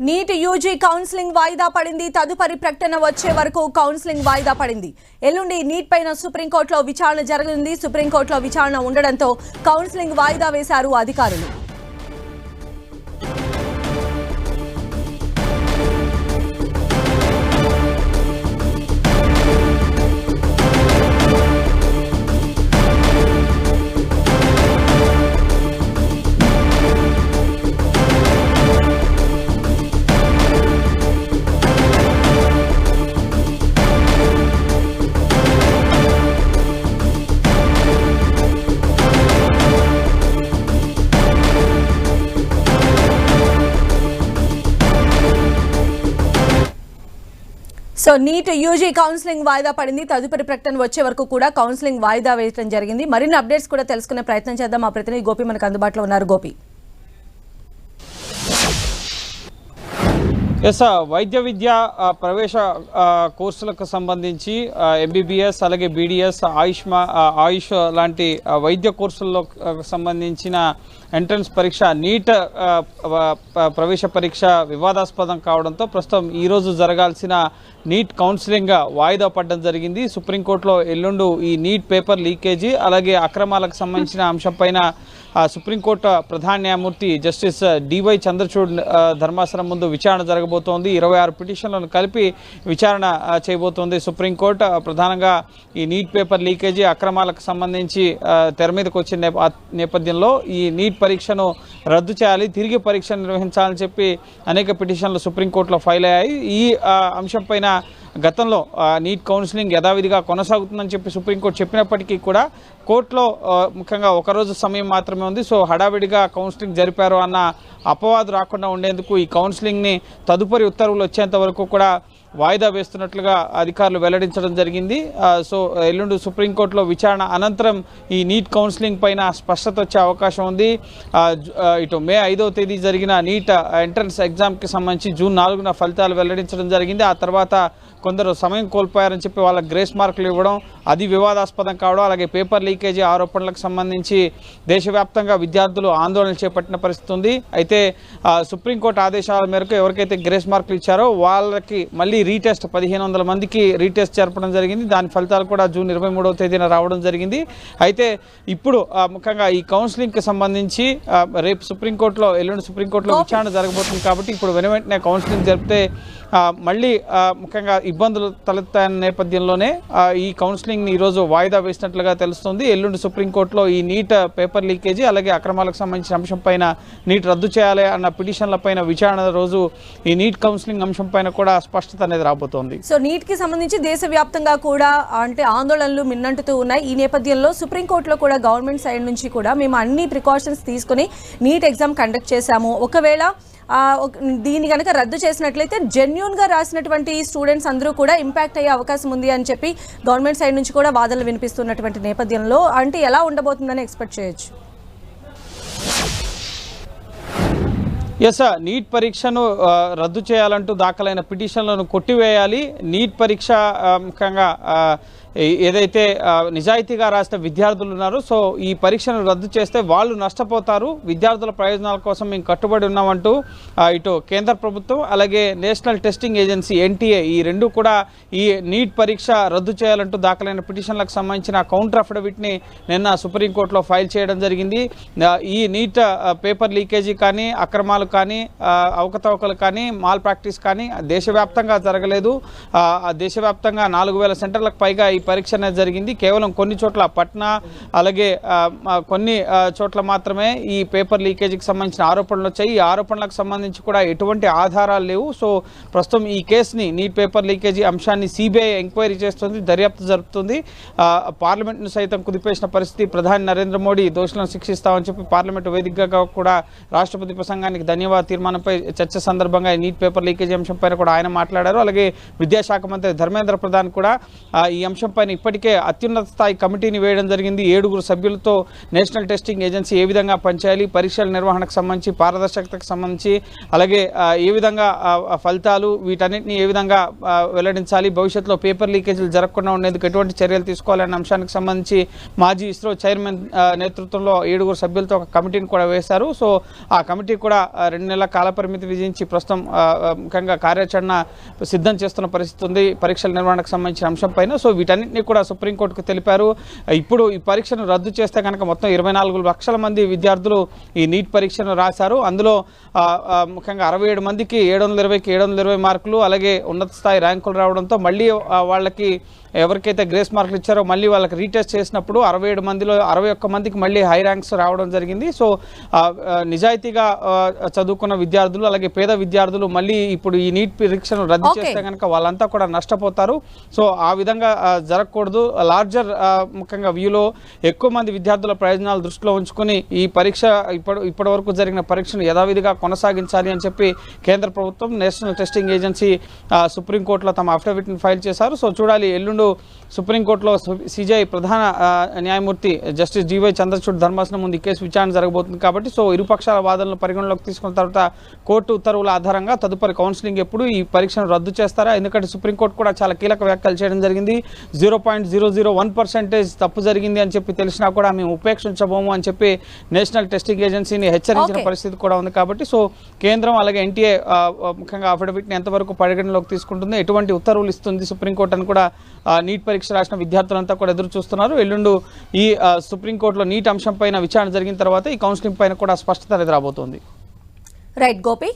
NEET UG counselling వాయిదా పడింది. తదుపరి ప్రకటన వచ్చే వరకు కౌన్సిలింగ్ వాయిదా పడింది. ఎల్లుండి నీట్ పైన సుప్రీంకోర్టులో విచారణ జరగనుంది. సుప్రీంకోర్టులో విచారణ ఉండడంతో కౌన్సిలింగ్ వాయిదా వేశారు అధికారులు. సో నీట్ యూజీ కౌన్సిలింగ్ వాయిదా పడింది. తదుపరి ప్రకటన వచ్చే వరకు కూడా కౌన్సిలింగ్ వాయిదా వేయడం జరిగింది. మరిన్ని అప్డేట్స్ కూడా తెలుసుకునే ప్రయత్నం చేద్దాం. మా ప్రతినిధి గోపి మనకు అందుబాటులో ఉన్నారు. గోపి, ఎస్, వైద్య విద్య ప్రవేశ కోర్సులకు సంబంధించి ఎంబీబీఎస్ అలాగే బీడీఎస్ ఆయుష్ లాంటి వైద్య కోర్సుల్లో సంబంధించిన ఎంట్రన్స్ పరీక్ష నీట్ ప్రవేశ పరీక్ష వివాదాస్పదం కావడంతో ప్రస్తుతం ఈరోజు జరగాల్సిన నీట్ కౌన్సిలింగ్ వాయిదా పడడం జరిగింది. సుప్రీంకోర్టులో ఎల్లుండు ఈ నీట్ పేపర్ లీకేజీ అలాగే అక్రమాలకు సంబంధించిన అంశంపైన సుప్రీంకోర్టు ప్రధాన న్యాయమూర్తి జస్టిస్ డివై చంద్రచూడ్ ధర్మాసనం ముందు విచారణ జరగబోతోంది. 26 పిటిషన్లను కలిపి విచారణ చేయబోతోంది సుప్రీంకోర్టు. ప్రధానంగా ఈ నీట్ పేపర్ లీకేజీ అక్రమాలకు సంబంధించి తెర మీదకు వచ్చిన నేపథ్యంలో ఈ నీట్ పరీక్షను రద్దు చేయాలి, తిరిగి పరీక్ష నిర్వహించాలని చెప్పి అనేక పిటిషన్లు సుప్రీంకోర్టులో ఫైల్ అయ్యాయి. ఈ అంశంపైన గతంలో నీట్ కౌన్సిలింగ్ యథావిధిగా కొనసాగుతుందని చెప్పి సుప్రీంకోర్టు చెప్పినప్పటికీ కూడా కోర్టులో ముఖ్యంగా ఒకరోజు సమయం మాత్రమే ఉంది. సో హడావిడిగా కౌన్సిలింగ్ జరిపారు అన్న అపవాదు రాకుండా ఉండేందుకు ఈ కౌన్సిలింగ్ని తదుపరి ఉత్తర్వులు వచ్చేంత వరకు కూడా వాయిదా వేస్తున్నట్లుగా అధికారులు వెల్లడించడం జరిగింది. సో ఎల్లుండి సుప్రీంకోర్టులో విచారణ అనంతరం ఈ నీట్ కౌన్సిలింగ్ పైన స్పష్టత వచ్చే అవకాశం ఉంది. ఇటు మే 5వ తేదీ జరిగిన నీట్ ఎంట్రన్స్ ఎగ్జామ్కి సంబంధించి జూన్ 4న ఫలితాలు వెల్లడించడం జరిగింది. ఆ తర్వాత కొందరు సమయం కోల్పోయారని చెప్పి వాళ్ళకి గ్రేస్ మార్కులు ఇవ్వడం, అది వివాదాస్పదం కావడం, అలాగే పేపర్ లీకేజీ ఆరోపణలకు సంబంధించి దేశవ్యాప్తంగా విద్యార్థులు ఆందోళన చేపట్టిన పరిస్థితి ఉంది. అయితే సుప్రీంకోర్టు ఆదేశాల మేరకు ఎవరికైతే గ్రేస్ మార్కులు ఇచ్చారో వాళ్ళకి మళ్ళీ రీటెస్ట్ 1500 మందికి రీటెస్ట్ జరపడం జరిగింది. దాని ఫలితాలు కూడా జూన్ 23వ తేదీన రావడం జరిగింది. అయితే ఇప్పుడు ముఖ్యంగా ఈ కౌన్సిలింగ్కి సంబంధించి రేపు సుప్రీంకోర్టులో ఎల్లుండి సుప్రీంకోర్టులో విచారణ జరగబోతుంది కాబట్టి ఇప్పుడు వెంటనే కౌన్సిలింగ్ జరిపితే మళ్ళీ ముఖ్యంగా ఇబ్బందులు తలెత్తాయన్న నేపథ్యంలోనే ఈ కౌన్సిలింగ్ని ఈరోజు వాయిదా వేసినట్లుగా తెలుస్తుంది. ఎల్లుండి సుప్రీంకోర్టులో ఈ నీట్ పేపర్ లీకేజీ అలాగే అక్రమాలకు సంబంధించిన అంశం పైన నీట్ రద్దు చేయాలి అన్న పిటిషన్లపైన విచారణ రోజు ఈ నీట్ కౌన్సిలింగ్ అంశం పైన కూడా స్పష్టత అనేది రాబోతోంది. సో నీట్ కి సంబంధించి దేశవ్యాప్తంగా కూడా అంటే ఆందోళనలు మిన్నంటుతూ ఉన్నాయి. ఈ నేపథ్యంలో సుప్రీంకోర్టులో కూడా గవర్నమెంట్ సైడ్ నుంచి కూడా మేము అన్ని ప్రికాషన్స్ తీసుకుని నీట్ ఎగ్జామ్ కండక్ట్ చేశాము, ఒకవేళ దీన్ని కనుక రద్దు చేసినట్లయితే జెన్యూన్గా రాసినటువంటి స్టూడెంట్స్ అందరూ కూడా ఇంపాక్ట్ అయ్యే అవకాశం ఉంది అని చెప్పి గవర్నమెంట్ సైడ్ నుంచి కూడా వాదనలు వినిపిస్తున్నటువంటి నేపథ్యంలో అంటే ఎలా ఉండబోతుందని ఎక్స్పెక్ట్ చేయొచ్చు? ఎస్, నీట్ పరీక్షను రద్దు చేయాలంటూ దాఖలైన పిటిషన్లను కొట్టివేయాలి. నీట్ పరీక్ష ముఖ్యంగా ఏదైతే నిజాయితీగా రాసిన విద్యార్థులు ఉన్నారో సో ఈ పరీక్షను రద్దు చేస్తే వాళ్ళు నష్టపోతారు, విద్యార్థుల ప్రయోజనాల కోసం మేము కట్టుబడి ఉన్నామంటూ ఇటు కేంద్ర ప్రభుత్వం అలాగే నేషనల్ టెస్టింగ్ ఏజెన్సీ ఎన్టీఏ ఈ రెండు కూడా ఈ నీట్ పరీక్ష రద్దు చేయాలంటూ దాఖలైన పిటిషన్లకు సంబంధించిన కౌంటర్ అఫిడవిట్ని నిన్న సుప్రీంకోర్టులో ఫైల్ చేయడం జరిగింది. ఈ నీట్ పేపర్ లీకేజీ కానీ అక్రమాలు కానీ అవకతవకలు కానీ మాల్ ప్రాక్టీస్ కానీ దేశవ్యాప్తంగా జరగలేదు. దేశవ్యాప్తంగా 4000 సెంటర్లకు పైగా ఈ పరీక్ష అనేది జరిగింది. కేవలం కొన్ని చోట్ల పట్నా అలాగే కొన్ని చోట్ల మాత్రమే ఈ పేపర్ లీకేజీకి సంబంధించిన ఆరోపణలు వచ్చాయి. ఈ ఆరోపణలకు సంబంధించి కూడా ఎటువంటి ఆధారాలు లేవు. సో ప్రస్తుతం ఈ కేసుని నీట్ పేపర్ లీకేజీ అంశాన్ని సిబిఐ ఎంక్వైరీ చేస్తుంది, దర్యాప్తు జరుపుతుంది. పార్లమెంట్ను సైతం కుదిపేసిన పరిస్థితి. ప్రధాని నరేంద్ర మోడీ దోషులను శిక్షిస్తామని చెప్పి పార్లమెంటు వేదికగా కూడా రాష్ట్రపతి ప్రసంగానికి ధన్యవాద తీర్మానంపై చర్చ సందర్భంగా నీట్ పేపర్ లీకేజీ అంశంపైన కూడా ఆయన మాట్లాడారు. అలాగే విద్యాశాఖ మంత్రి ధర్మేంద్ర ప్రధాన్ కూడా ఈ అంశం అంశంపైన ఇప్పటికే అత్యున్నత స్థాయి కమిటీని వేయడం జరిగింది. 7 సభ్యులతో నేషనల్ టెస్టింగ్ ఏజెన్సీ ఏ విధంగా పనిచేయాలి, పరీక్షల నిర్వహణకు సంబంధించి, పారదర్శకతకు సంబంధించి, అలాగే ఏ విధంగా ఫలితాలు వీటన్నిటిని ఏ విధంగా వెల్లడించాలి, భవిష్యత్తులో పేపర్ లీకేజీలు జరగకుండా ఉండేందుకు ఎటువంటి చర్యలు తీసుకోవాలనే అంశానికి సంబంధించి మాజీ ఇస్రో చైర్మన్ నేతృత్వంలో 7 సభ్యులతో ఒక కమిటీని కూడా వేశారు. సో ఆ కమిటీ కూడా 2 నెలల కాలపరిమితి విధించి ప్రస్తుతం ముఖ్యంగా కార్యాచరణ సిద్ధం చేస్తున్న పరిస్థితి ఉంది పరీక్షల నిర్వహణకు సంబంధించిన అంశం పైన. సో వీటన్నిటిని కూడా సుప్రీంకోర్టుకు తెలిపారు. ఇప్పుడు ఈ పరీక్షను రద్దు చేస్తే కనుక మొత్తం 24 లక్షల మంది విద్యార్థులు ఈ నీట్ పరీక్షను రాశారు. అందులో ముఖ్యంగా 67 మందికి 720కి 720 మార్కులు, అలాగే ఉన్నత స్థాయి ర్యాంకులు రావడంతో మళ్ళీ వాళ్ళకి ఎవరికైతే గ్రేస్ మార్కులు ఇచ్చారో మళ్ళీ వాళ్ళకి రీటెస్ట్ చేసినప్పుడు 67 మందిలో 61 మందికి మళ్ళీ హై ర్యాంక్స్ రావడం జరిగింది. సో నిజాయితీగా చదువుకున్న విద్యార్థులు, అలాగే పేద విద్యార్థులు మళ్ళీ ఇప్పుడు ఈ నీట్ పరీక్షను రద్దు చేస్తే కనుక వాళ్ళంతా కూడా నష్టపోతారు. సో ఆ విధంగా జరగకూడదు. లార్జర్ ముఖ్యంగా వ్యూలో ఎక్కువ మంది విద్యార్థుల ప్రయోజనాలు దృష్టిలో ఉంచుకొని ఈ పరీక్ష ఇప్పటి వరకు జరిగిన పరీక్షను యథావిధిగా కొనసాగించాలి అని చెప్పి కేంద్ర ప్రభుత్వం నేషనల్ టెస్టింగ్ ఏజెన్సీ సుప్రీంకోర్టులో తమ అఫిడవిట్ని ఫైల్ చేశారు. సో చూడాలి, ఎల్లుండి సుప్రీంకోర్టులో సిజేఐ ప్రధాన న్యాయమూర్తి జస్టిస్ డివై చంద్రచూడ్ ధర్మాసనం ముందు ఈ కేసు విచారణ జరగబోతుంది కాబట్టి సో ఇరుపక్షాల వాదనలు పరిగణలోకి తీసుకున్న తర్వాత కోర్టు ఉత్తర్వుల ఆధారంగా తదుపరి కౌన్సిలింగ్ ఎప్పుడు ఈ పరీక్షను రద్దు చేస్తారా? ఎందుకంటే సుప్రీంకోర్టు కూడా చాలా కీలక వ్యాఖ్యలు చేయడం జరిగింది. 0.001% తప్పు జరిగింది అని చెప్పి తెలిసినా కూడా మేము ఉపేక్షించబోము అని చెప్పి నేషనల్ టెస్టింగ్ ఏజెన్సీని హెచ్చరించిన పరిస్థితి కూడా ఉంది కాబట్టి సో కేంద్రం అలాగే ఎన్టీఏ ముఖ్యంగా అఫిడవిట్ని ఎంతవరకు పరిగణలోకి తీసుకుంటుంది, ఎటువంటి ఉత్తర్వులు ఇస్తుంది సుప్రీంకోర్టు అని కూడా నీట్ పరీక్ష రాసిన విద్యార్థులంతా కూడా ఎదురు చూస్తున్నారు. ఎల్లుండు ఈ సుప్రీంకోర్టులో నీట్ అంశం పైన విచారణ జరిగిన తర్వాత ఈ కౌన్సిలింగ్ పైన కూడా స్పష్టత ఎదురబోతోంది. రైట్ గోపి.